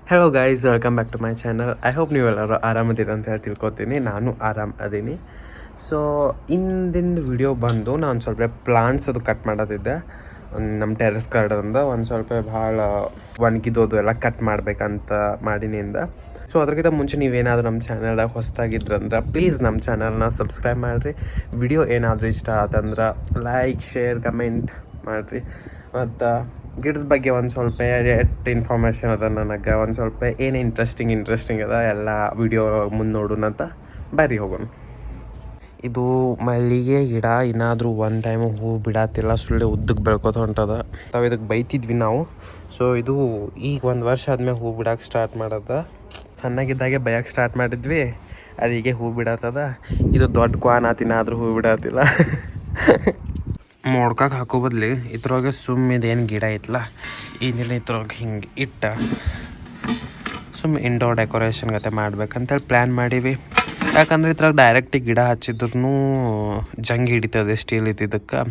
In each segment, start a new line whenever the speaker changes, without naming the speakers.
Hello guys, welcome back to my channel. I hope ನೀವೆಲ್ಲರೂ ಆರಾಮದಿರ ಅಂತ ಹೇಳಿ ತಿಳ್ಕೊತೀನಿ. ನಾನು ಆರಾಮ್ ಅದೀನಿ. ಸೊ ಇಂದಿನ ವಿಡಿಯೋ ಬಂದು ನಾನು ಸ್ವಲ್ಪ ಪ್ಲಾಂಟ್ಸ್ ಅದು ಕಟ್ ಮಾಡೋದಿದ್ದೆ. ನಮ್ಮ ಟೆರೆಸ್ ಗಾರ್ಡನ್ದ ಒಂದು ಸ್ವಲ್ಪ ಭಾಳ ಒಣಗಿದೋದು ಎಲ್ಲ ಕಟ್ ಮಾಡ್ಬೇಕಂತ ಮಾಡಿನಿಂದ. ಸೊ ಅದ್ರಕ್ಕಿಂತ ಮುಂಚೆ ನೀವೇನಾದರೂ ನಮ್ಮ ಚಾನಲ್ದಾಗ ಹೊಸದಾಗಿದ್ರಂದ್ರೆ ಪ್ಲೀಸ್ ನಮ್ಮ ಚಾನಲ್ನ ಸಬ್ಸ್ಕ್ರೈಬ್ ಮಾಡಿರಿ. ವಿಡಿಯೋ ಏನಾದರೂ ಇಷ್ಟ ಆತಂದ್ರೆ ಲೈಕ್, ಶೇರ್, ಕಮೆಂಟ್ ಮಾಡಿರಿ. ಮತ್ತು ಗಿಡದ ಬಗ್ಗೆ ಒಂದು ಸ್ವಲ್ಪ ಇನ್ಫಾರ್ಮೇಷನ್ ಅದ ನನಗೆ, ಒಂದು ಸ್ವಲ್ಪ ಏನು ಇಂಟ್ರೆಸ್ಟಿಂಗ್ ಅದ ಎಲ್ಲ ವಿಡಿಯೋ ಮುಂದೆ ನೋಡೋಣ ಅಂತ ಬರ್ರಿ ಹೋಗೋಣ. ಇದು ಮಲ್ಲಿಗೆ ಗಿಡ ಏನಾದರೂ ಒಂದು ಟೈಮು ಹೂ ಬಿಡತ್ತಿಲ್ಲ, ಸುಳ್ಳೆ ಉದ್ದಕ್ಕೆ ಬೆಳ್ಕೊತ ಹೊಂಟದ. ತಾವು ಇದಕ್ಕೆ ಬೈತಿದ್ವಿ ನಾವು. ಸೊ ಇದು ಈಗ ಒಂದು ವರ್ಷ ಆದಮೇಲೆ ಹೂ ಬಿಡಕ್ಕೆ ಸ್ಟಾರ್ಟ್ ಮಾಡದ. ಸಣ್ಣಗಿದ್ದಾಗೆ ಬಯಕ್ಕೆ ಸ್ಟಾರ್ಟ್ ಮಾಡಿದ್ವಿ, ಅದೀಗೆ ಹೂ ಬಿಡತ್ತದ. ಇದು ದೊಡ್ಡ ಕ್ವಾನ್ ಆತಿನಾದರೂ ಹೂ ಬಿಡತ್ತಿಲ್ಲ. ಮೊಡ್ಕಕ್ಕೆ ಹಾಕೋ ಬದ್ಲಿ ಇದ್ರೊಳಗೆ ಇದೇನು ಗಿಡ ಐತಲ್ಲ, ಏನಿಲ್ಲ ಇದ್ರೊಳಗೆ ಹಿಂಗೆ ಇಟ್ಟ ಇಂಡೋರ್ ಡೆಕೋರೇಷನ್ ಗತೆ ಮಾಡ್ಬೇಕಂತೇಳಿ ಪ್ಲ್ಯಾನ್ ಮಾಡೀವಿ. ಯಾಕಂದ್ರೆ ಇದ್ರಾಗ ಡೈರೆಕ್ಟಿಗೆ ಗಿಡ ಹಚ್ಚಿದ್ರೂ ಜಂಗ್ ಹಿಡಿತದೆ ಸ್ಟೀಲ್ ಇದ್ದಿದ್ದಕ್ಕೆ.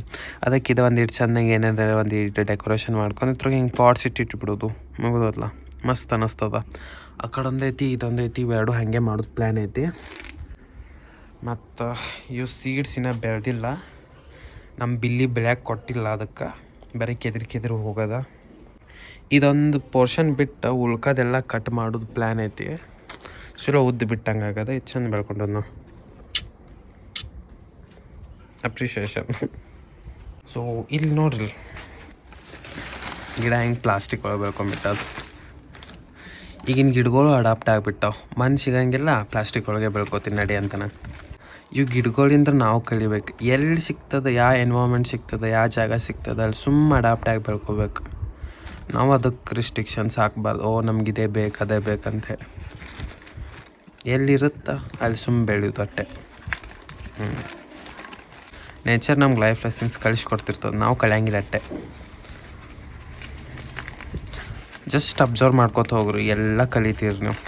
ಅದಕ್ಕೆ ಇದು ಒಂದು ಚೆಂದಂಗೆ ಏನಾರ ಒಂದು ಡೆಕೋರೇಷನ್ ಮಾಡ್ಕೊಂಡು ಇದ್ರಾಗ ಹಿಂಗೆ ಪಾಟ್ಸ್ ಇಟ್ಬಿಡೋದು, ಮುಗಿದಲ್ಲ, ಮಸ್ತ್ ಅನ್ನಿಸ್ತದ. ಆ ಕಡೊಂದೈತಿ ಇದೊಂದೈತಿ, ಇವೆರಡು ಹಾಗೆ ಮಾಡೋದು ಪ್ಲ್ಯಾನ್ ಐತಿ. ಮತ್ತು ಇವು ಸೀಡ್ಸ್ ಇನ್ನೂ ಬೆಳೆದಿಲ್ಲ, ನಮ್ಮ ಬಿಲ್ಲಿ ಬೆಳ್ಯಾಕೆ ಕೊಟ್ಟಿಲ್ಲ, ಅದಕ್ಕೆ ಬರೀ ಕೆದಿರು ಹೋಗೋದ. ಇದೊಂದು ಪೋರ್ಷನ್ ಬಿಟ್ಟು ಉಳ್ಕೋದೆಲ್ಲ ಕಟ್ ಮಾಡೋದು ಪ್ಲ್ಯಾನ್ ಐತಿ. ಚಲೋ ಉದ್ದು ಬಿಟ್ಟಂಗೆ ಆಗದ. ಇದು ಚಂದ ಬೆಳ್ಕೊಂಡದ್ ನಾವು, ಅಪ್ರಿಷಿಯೇಷನ್. ಸೊ ಇಲ್ಲಿ ನೋಡ್ರಿ ಗಿಡ ಹೆಂಗೆ ಪ್ಲಾಸ್ಟಿಕ್ ಒಳಗೆ ಬೆಳ್ಕೊಂಡ್ಬಿಟ್ಟದು. ಈಗಿನ ಗಿಡಗಳು ಅಡಾಪ್ಟ್ ಆಗಿಬಿಟ್ಟವು. ಮಣ್ಣು ಸಿಗಂಗಿಲ್ಲ, ಪ್ಲಾಸ್ಟಿಕ್ ಒಳಗೆ ಬೆಳ್ಕೊತೀನಿ ನಡಿ ಅಂತಾನೆ. ಇವು ಗಿಡಗಳಿಂದ ನಾವು ಕಲಿಬೇಕು. ಎಲ್ಲಿ ಸಿಗ್ತದೆ, ಯಾವ ಎನ್ವೈರ್ಮೆಂಟ್ ಸಿಗ್ತದೆ, ಯಾವ ಜಾಗ ಸಿಗ್ತದೆ ಅಲ್ಲಿ ಅಡಾಪ್ಟ್ ಆಗಿ ಬೆಳ್ಕೊಬೇಕು. ನಾವು ಅದಕ್ಕೆ ರಿಸ್ಟ್ರಿಕ್ಷನ್ಸ್ ಹಾಕ್ಬಾರ್ದು. ನಮಗಿದೇ ಬೇಕು ಅದೇ ಬೇಕಂತ ಹೇಳಿ. ಎಲ್ಲಿರುತ್ತಾ ಅಲ್ಲಿ ಬೆಳೆಯೋದು ಅಟ್ಟೆ. ನೇಚರ್ ನಮ್ಗೆ ಲೈಫ್ ಲೆಸನ್ಸ್ ಕಳಿಸ್ಕೊಡ್ತಿರ್ತದೆ, ನಾವು ಕಲಿಯಂಗಿಲ್ಲ ಅಟ್ಟೆ. ಜಸ್ಟ್ ಅಬ್ಸರ್ವ್ ಮಾಡ್ಕೊತ ಹೋಗ್ರಿ, ಎಲ್ಲ ಕಲಿತೀರಿ ನೀವು.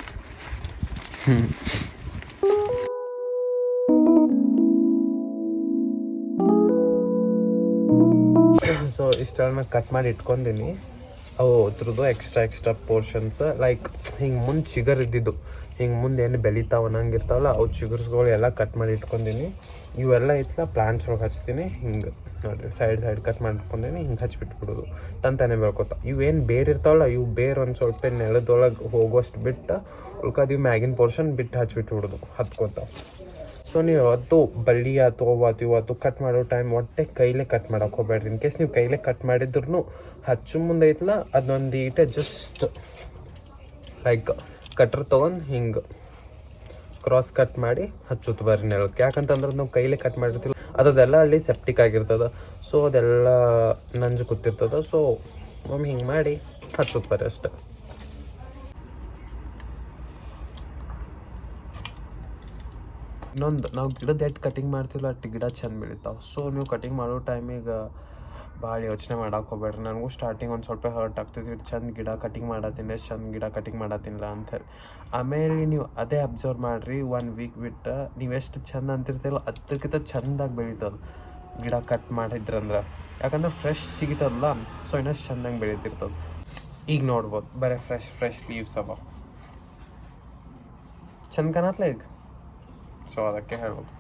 ಸೊ ಇಷ್ಟೆಲ್ಲ ಕಟ್ ಮಾಡಿ ಇಟ್ಕೊಂಡಿನಿ. ಅವು ಅದ್ರದ್ದು ಎಕ್ಸ್ಟ್ರಾ ಪೋರ್ಷನ್ಸ್ ಲೈಕ್ ಹಿಂಗೆ ಮುಂದೆ ಚಿಗರ್ ಇದ್ದಿದ್ದು, ಹಿಂಗೆ ಮುಂದೆ ಏನು ಬೆಳಿತಾವ ಅನ್ನಂಗಿರ್ತಾವಲ್ಲ, ಅವು ಚಿಗುರ್ಸ್ಗಳು ಎಲ್ಲ ಕಟ್ ಮಾಡಿ ಇಟ್ಕೊಂಡಿನಿ. ಇವೆಲ್ಲ ಐತಲ್ಲ ಪ್ಲಾಂಟ್ಸ್ ಒಳಗೆ ಹಚ್ತೀನಿ. ಹಿಂಗೆ ನೋಡಿರಿ, ಸೈಡ್ ಕಟ್ ಮಾಡಿ ಇಟ್ಕೊಂಡೀನಿ. ಹಿಂಗೆ ಹಚ್ಬಿಟ್ಬಿಡೋದು, ತಂತಾನೆ ಬೆಳ್ಕೊತ. ಇವೇನು ಬೇರೆ ಇರ್ತಾವಲ್ಲ, ಇವು ಬೇರೆ ಒಂದು ಸ್ವಲ್ಪ ನೆಲದೊಳಗೆ ಹೋಗೋಷ್ಟು ಬಿಟ್ಟು ಉಳ್ಕೋದು ಇವು ಮ್ಯಾಗಿನ ಪೋರ್ಷನ್ ಬಿಟ್ಟು ಹಚ್ಬಿಟ್ಬಿಡೋದು, ಹತ್ಕೋತಾವ. ಸೊ ನೀವು ಅವತ್ತು ಬಳ್ಳಿ ಇವತ್ತು ಕಟ್ ಮಾಡೋ ಟೈಮ್ ಒಟ್ಟೆ ಕೈಲೇ ಕಟ್ ಮಾಡೋಕೆ ಹೋಗ್ಬೇಡ್ರಿ. ಇನ್ ಕೇಸ್ ನೀವು ಕೈಲೇ ಕಟ್ ಮಾಡಿದ್ರು ಹಚ್ಚು ಮುಂದೆ ಐತಲ್ಲ, ಅದೊಂದು ಜಸ್ಟ್ ಲೈಕ್ ಕಟ್ರ್ ತೊಗೊಂಡು ಹಿಂಗೆ ಕ್ರಾಸ್ ಕಟ್ ಮಾಡಿ ಹಚ್ಚುತ್ತೆ ಬರ್ರಿ ನೆಲಕ್ಕೆ. ಯಾಕಂತಂದ್ರೆ ನಾವು ಕೈಲೇ ಕಟ್ ಮಾಡಿರ್ತೀವಿ, ಅದೆಲ್ಲ ಅಲ್ಲಿ ಸೆಪ್ಟಿಕ್ ಆಗಿರ್ತದೆ. ಸೊ ಅದೆಲ್ಲ ನಂಜು ಕೂತಿರ್ತದೆ. ಸೊ ಒಮ್ಮೆ ಹಿಂಗೆ ಮಾಡಿ ಹಚ್ಚುತ್ತೆ ಬರ್ರಿ ಅಷ್ಟೆ. ಇನ್ನೊಂದು, ನಾವು ಗಿಡದ ಕಟಿಂಗ್ ಮಾಡ್ತಿಲ್ಲ ಅಟ್ಟು ಗಿಡ ಚೆಂದ ಬೆಳಿತಾವೆ. ಸೊ ನೀವು ಕಟಿಂಗ್ ಮಾಡೋ ಟೈಮಿಗೆ ಭಾಳ ಯೋಚನೆ ಮಾಡಕ್ಕೆ ಹೋಗ್ಬೇಡ್ರಿ. ನನಗೂ ಸ್ಟಾರ್ಟಿಂಗ್ ಒಂದು ಸ್ವಲ್ಪ ಹರ್ಟ್ ಆಗ್ತಿತ್ತು, ಚೆಂದ ಗಿಡ ಕಟಿಂಗ್ ಮಾಡತ್ತೀನಿ, ಚೆಂದ ಗಿಡ ಕಟಿಂಗ್ ಮಾಡತ್ತಿಲ್ಲ ಅಂಥೇಳಿ. ಆಮೇಲೆ ನೀವು ಅದೇ ಅಬ್ಸರ್ವ್ ಮಾಡಿರಿ, 1 ವೀಕ್ ಬಿಟ್ಟು ನೀವು ಎಷ್ಟು ಚೆಂದ ಅಂತಿರ್ತೀರಲ್ಲ ಅದಕ್ಕಿಂತ ಚೆಂದಾಗಿ ಬೆಳೀತದೆ ಗಿಡ ಕಟ್ ಮಾಡಿದ್ರಂದ್ರೆ. ಯಾಕಂದ್ರೆ ಫ್ರೆಶ್ ಸಿಗ್ತದಲ್ಲ, ಸೊ ಇನ್ನಷ್ಟು ಚೆಂದಂಗೆ ಬೆಳೀತಿರ್ತದೆ. ಈಗ ನೋಡ್ಬೋದು ಬರೀ ಫ್ರೆಶ್ ಲೀವ್ಸ್ ಅವ, ಚೆಂದ ಕಾಣತ್ಲ ಈಗ. ಸೊ ಅದಕ್ಕೆ ಹೇಳ್ಬೋದು,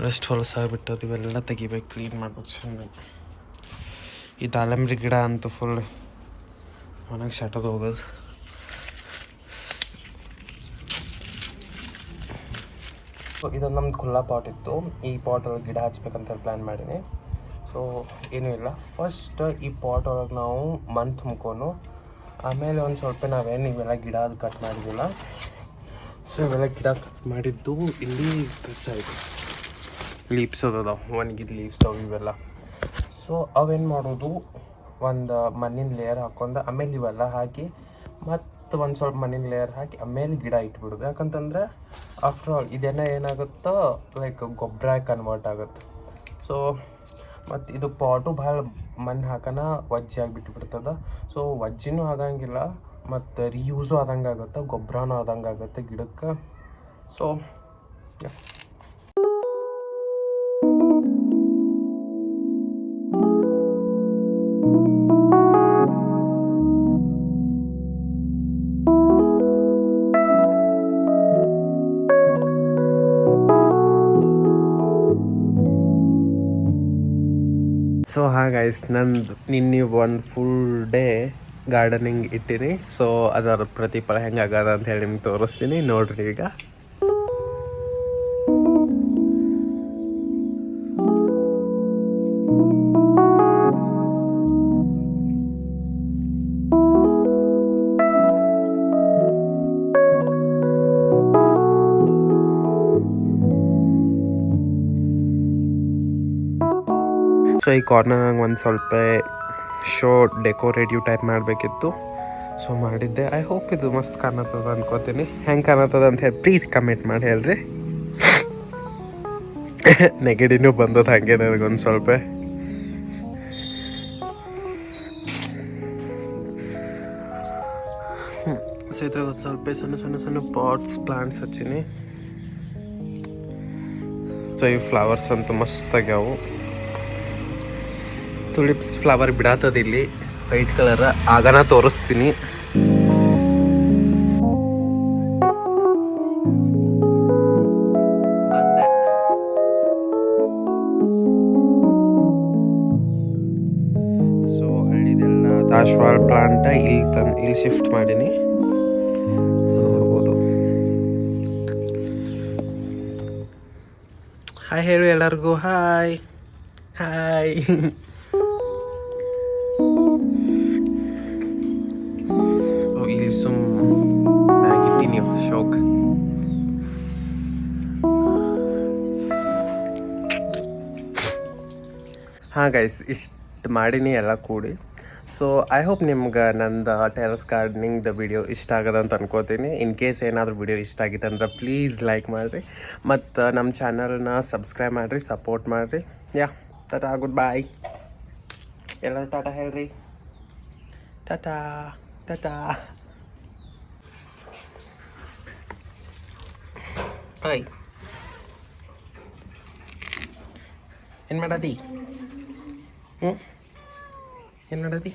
ಎಷ್ಟು ಹೊಲಸಾಗ್ಬಿಟ್ಟದು. ಇವೆಲ್ಲ ತೆಗಿಬೇಕು, ಕ್ಲೀನ್ ಮಾಡ್ಬೇಕು ಚೆಂದ. ಈ ದಾಳಂಬ್ರಿ ಗಿಡ ಅಂತೂ ಫುಲ್ ಒಣಗಿ ಶಟದು ಹೋಗೋದು. ಇದೊಂದು ನಮ್ದು ಖುಲ್ಲಾ ಪಾಟ್ ಇತ್ತು. ಈ ಪಾಟ್ ಒಳಗೆ ಗಿಡ ಹಚ್ಬೇಕಂತ ಪ್ಲ್ಯಾನ್ ಮಾಡೀನಿ. ಸೊ ಏನೂ ಇಲ್ಲ, ಫಸ್ಟ್ ಈ ಪಾಟ್ ಒಳಗೆ ನಾವು ಮಣ್ಣು ತುಂಬ್ಕೊಂಡು ಆಮೇಲೆ ಒಂದು ಸ್ವಲ್ಪ ನಾವೇನು ಇವೆಲ್ಲ ಗಿಡ ಅದು ಕಟ್ ಮಾಡಿದ್ದಿಲ್ಲ. ಸೊ ಇವೆಲ್ಲ ಗಿಡ ಕಟ್ ಮಾಡಿದ್ದು ಇಲ್ಲಿ ಸೈಡ್ ಲೀವ್ಸ್ ಅದಾವ, ಒಣಗಿದ ಲೀವ್ಸ್ ಅವು ಇವೆಲ್ಲ. ಸೊ ಅವೇನು ಮಾಡೋದು, ಒಂದು ಮಣ್ಣಿನ ಲೇಯರ್ ಹಾಕ್ಕೊಂಡು ಆಮೇಲೆ ಇವೆಲ್ಲ ಹಾಕಿ ಮತ್ತು ಒಂದು ಸ್ವಲ್ಪ ಮಣ್ಣಿನ ಲೇಯರ್ ಹಾಕಿ ಆಮೇಲೆ ಗಿಡ ಇಟ್ಬಿಡೋದು. ಯಾಕಂತಂದ್ರೆ ಆಫ್ಟರ್ ಆಲ್ ಏನಾಗುತ್ತೋ ಲೈಕ್ ಗೊಬ್ಬರ ಕನ್ವರ್ಟ್ ಆಗುತ್ತೆ. ಸೊ ಮತ್ತು ಇದು ಪಾಟು ಭಾಳ ಮಣ್ಣು ಹಾಕೋಣ ವಜ್ಜೆ ಆಗಿಬಿಟ್ಬಿಡ್ತದೆ. ಸೊ ವಜ್ಜಿನೂ ಆಗಂಗಿಲ್ಲ, ಮತ್ತು ರೀಯೂಸು ಆದಂಗೆ ಆಗುತ್ತೆ, ಗೊಬ್ಬರನೂ ಆದಂಗೆ ಆಗುತ್ತೆ ಗಿಡಕ್ಕೆ. ಸೊ ಸೊ ಗೈಸ್ ನಂದು ನಿನ್ನೆ ಒಂದು ಫುಲ್ ಡೇ ಗಾರ್ಡನಿಂಗ್ ಇಟ್ಟೀನಿ. ಸೊ ಅದರ ಪ್ರತಿಫಲ ಹೆಂಗಾಗದ ಅಂತ ಹೇಳಿ ನಿಮ್ಗೆ ತೋರಿಸ್ತೀನಿ ನೋಡ್ರಿ ಈಗ. ಸೊ ಈ ಕಾರ್ನರ್ನಾಗ ಒಂದು ಸ್ವಲ್ಪ ಶೋ ಡೆಕೋರೇಟಿವ್ ಟೈಪ್ ಮಾಡಬೇಕಿತ್ತು. ಸೊ ಮಾಡಿದ್ದೆ. ಐ ಹೋಪ್ ಇದು ಮಸ್ತ್ ಕಾಣತ್ತದ ಅನ್ಕೋತೀನಿ. ಹೆಂಗೆ ಕಾಣತ್ತದ ಅಂತ ಹೇಳಿ ಪ್ಲೀಸ್ ಕಮೆಂಟ್ ಮಾಡಿ ಹೇಳ್ರಿ. ನೆಗಡಿನೂ ಬಂದದ ಹಾಗೆ ನನಗೊಂದು ಸ್ವಲ್ಪ. ಸೊ ಇದ್ರಾಗ ಒಂದು ಸ್ವಲ್ಪ ಸಣ್ಣ ಸಣ್ಣ ಸಣ್ಣ ಪಾಟ್ಸ್ ಪ್ಲಾಂಟ್ಸ್ ಹಚ್ಚೀನಿ. ಸೊ ಈ ಫ್ಲವರ್ಸ್ ಅಂತೂ ಮಸ್ತ್ ಆಗ್ಯಾವು. ತುಲಿಪ್ಸ್ ಫ್ಲವರ್ ಬಿಡಾತದ ಇಲ್ಲಿ ವೈಟ್ ಕಲರ್. ಆಗನ ತೋರಿಸ್ತೀನಿ. ಬಂದೆ. ಸೊ ಹಳ್ಳಿದೆಲ್ಲ ದಾಸವಾಳ ಪ್ಲಾಂಟ ಇಲ್ಲಿ ಶಿಫ್ಟ್ ಮಾಡೀನಿ. ನೋಡ್ಬೋದು. ಹಾಯ್ ಹೇಳು ಎಲ್ಲರಿಗೂ. Hi hi. ಇಲ್ಲಿ ಸುಮ್ ಮ್ಯಾಗಿಟ್ಟಿನಿ ಶೋಕ್. ಗೈಸ್ ಇಷ್ಟು ಮಾಡೀನಿ ಎಲ್ಲ ಕೂಡಿ. ಸೊ ಐ ಹೋಪ್ ನಿಮ್ಗೆ ನಂದು ಟೆರಸ್ ಗಾರ್ಡನಿಂಗ್ದು ವಿಡಿಯೋ ಇಷ್ಟ ಆಗದ ಅಂತ ಅನ್ಕೋತೀನಿ. ಇನ್ ಕೇಸ್ ಏನಾದರೂ ವಿಡಿಯೋ ಇಷ್ಟ ಆಗಿತ್ತು ಅಂದ್ರೆ ಪ್ಲೀಸ್ ಲೈಕ್ ಮಾಡಿರಿ ಮತ್ತು ನಮ್ಮ ಚಾನಲ್ನ ಸಬ್ಸ್ಕ್ರೈಬ್ ಮಾಡಿರಿ, ಸಪೋರ್ಟ್ ಮಾಡಿರಿ. ಟಾಟಾ, ಗುಡ್ ಬಾಯ್. ಎಲ್ಲರೂ ಟಾಟಾ ಹೇಳ್ರಿ. ಟಾಟಾ ಟಾಟಾ. ಹಾಯ್. ಏನು ಮಾಡದಿ? ಏನು ಮಾಡದಿ?